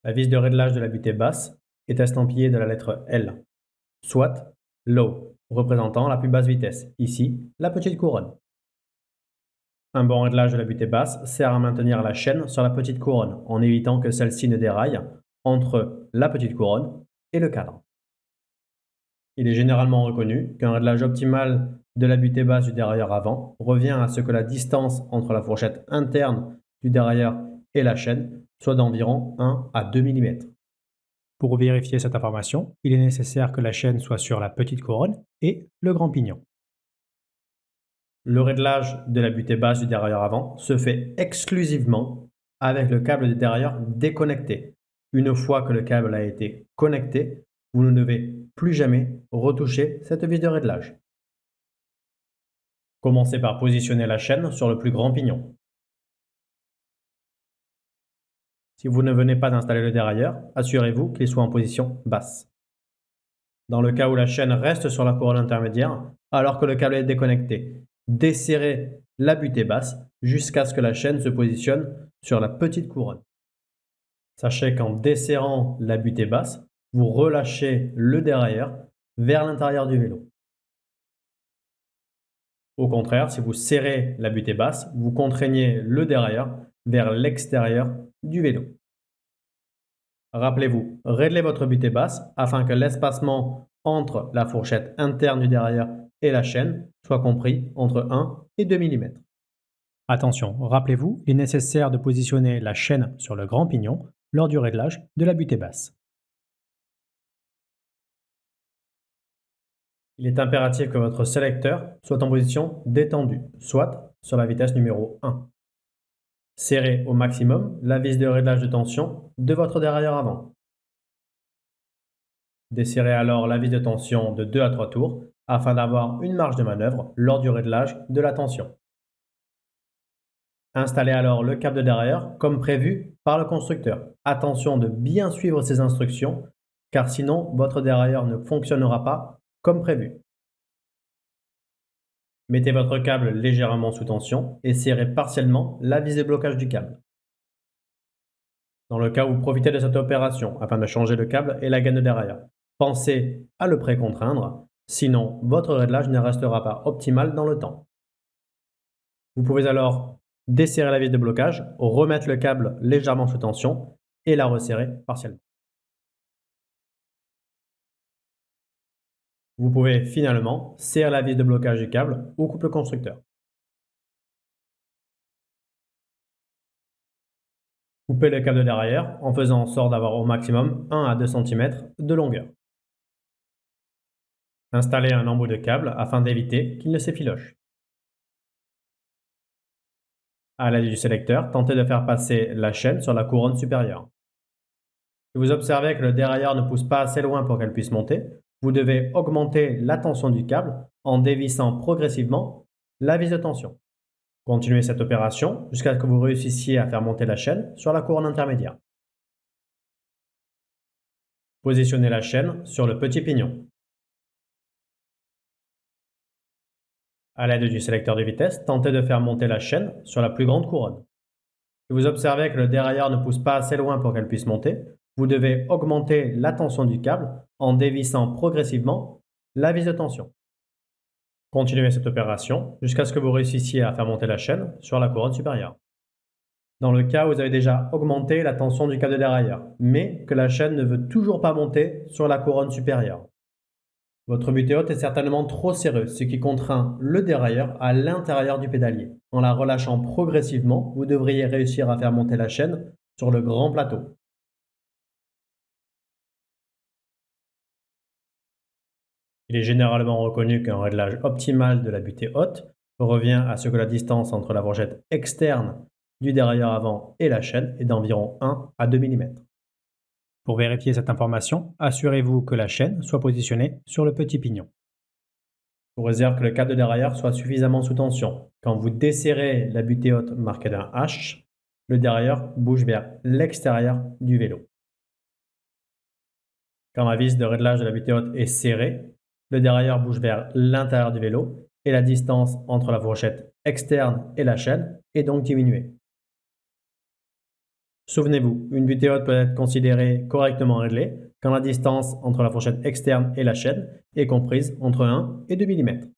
La vis de réglage de la butée basse est estampillée de la lettre L, soit Low, représentant la plus basse vitesse, ici la petite couronne. Un bon réglage de la butée basse sert à maintenir la chaîne sur la petite couronne, en évitant que celle-ci ne déraille entre la petite couronne et le cadre. Il est généralement reconnu qu'un réglage optimal de la butée basse du dérailleur avant revient à ce que la distance entre la fourchette interne du dérailleur et la chaîne soit d'environ 1 à 2 mm. Pour vérifier cette information, il est nécessaire que la chaîne soit sur la petite couronne et le grand pignon. Le réglage de la butée basse du dérailleur avant se fait exclusivement avec le câble de dérailleur déconnecté. Une fois que le câble a été connecté, vous ne devez plus jamais retoucher cette vis de réglage. Commencez par positionner la chaîne sur le plus grand pignon. Si vous ne venez pas d'installer le dérailleur, assurez-vous qu'il soit en position basse. Dans le cas où la chaîne reste sur la couronne intermédiaire, alors que le câble est déconnecté, desserrez la butée basse jusqu'à ce que la chaîne se positionne sur la petite couronne. Sachez qu'en desserrant la butée basse, vous relâchez le dérailleur vers l'intérieur du vélo. Au contraire, si vous serrez la butée basse, vous contraignez le dérailleur vers l'extérieur du vélo. Rappelez-vous, réglez votre butée basse afin que l'espacement entre la fourchette interne du dérailleur et la chaîne soit compris entre 1 et 2 mm. Attention, rappelez-vous, il est nécessaire de positionner la chaîne sur le grand pignon lors du réglage de la butée basse. Il est impératif que votre sélecteur soit en position détendue, soit sur la vitesse numéro 1. Serrez au maximum la vis de réglage de tension de votre dérailleur avant. Desserrez alors la vis de tension de 2 à 3 tours afin d'avoir une marge de manœuvre lors du réglage de la tension. Installez alors le câble de dérailleur comme prévu par le constructeur. Attention de bien suivre ces instructions car sinon votre dérailleur ne fonctionnera pas comme prévu. Mettez votre câble légèrement sous tension et serrez partiellement la vis de blocage du câble. Dans le cas où vous profitez de cette opération afin de changer le câble et la gaine de dérailleur, pensez à le précontraindre, sinon votre réglage ne restera pas optimal dans le temps. Vous pouvez alors desserrer la vis de blocage, remettre le câble légèrement sous tension et la resserrer partiellement. Vous pouvez finalement serrer la vis de blocage du câble ou couple constructeur. Coupez le câble de dérailleur en faisant en sorte d'avoir au maximum 1 à 2 cm de longueur. Installez un embout de câble afin d'éviter qu'il ne s'effiloche. À l'aide du sélecteur, tentez de faire passer la chaîne sur la couronne supérieure. Si vous observez que le dérailleur ne pousse pas assez loin pour qu'elle puisse monter, vous devez augmenter la tension du câble en dévissant progressivement la vis de tension. Continuez cette opération jusqu'à ce que vous réussissiez à faire monter la chaîne sur la couronne intermédiaire. Positionnez la chaîne sur le petit pignon. À l'aide du sélecteur de vitesse, tentez de faire monter la chaîne sur la plus grande couronne. Si vous observez que le dérailleur ne pousse pas assez loin pour qu'elle puisse monter, vous devez augmenter la tension du câble en dévissant progressivement la vis de tension. Continuez cette opération jusqu'à ce que vous réussissiez à faire monter la chaîne sur la couronne supérieure. Dans le cas où vous avez déjà augmenté la tension du câble de dérailleur, mais que la chaîne ne veut toujours pas monter sur la couronne supérieure, votre butée haute est certainement trop serreuse, ce qui contraint le dérailleur à l'intérieur du pédalier. En la relâchant progressivement, vous devriez réussir à faire monter la chaîne sur le grand plateau. Il est généralement reconnu qu'un réglage optimal de la butée haute revient à ce que la distance entre la fourchette externe du dérailleur avant et la chaîne est d'environ 1 à 2 mm. Pour vérifier cette information, assurez-vous que la chaîne soit positionnée sur le petit pignon. Je vous réserve que le câble de dérailleur soit suffisamment sous tension. Quand vous desserrez la butée haute marquée d'un H, le dérailleur bouge vers l'extérieur du vélo. Quand la vis de réglage de la butée haute est serrée, le dérailleur bouge vers l'intérieur du vélo et la distance entre la fourchette externe et la chaîne est donc diminuée. Souvenez-vous, une butée haute peut être considérée correctement réglée quand la distance entre la fourchette externe et la chaîne est comprise entre 1 et 2 mm.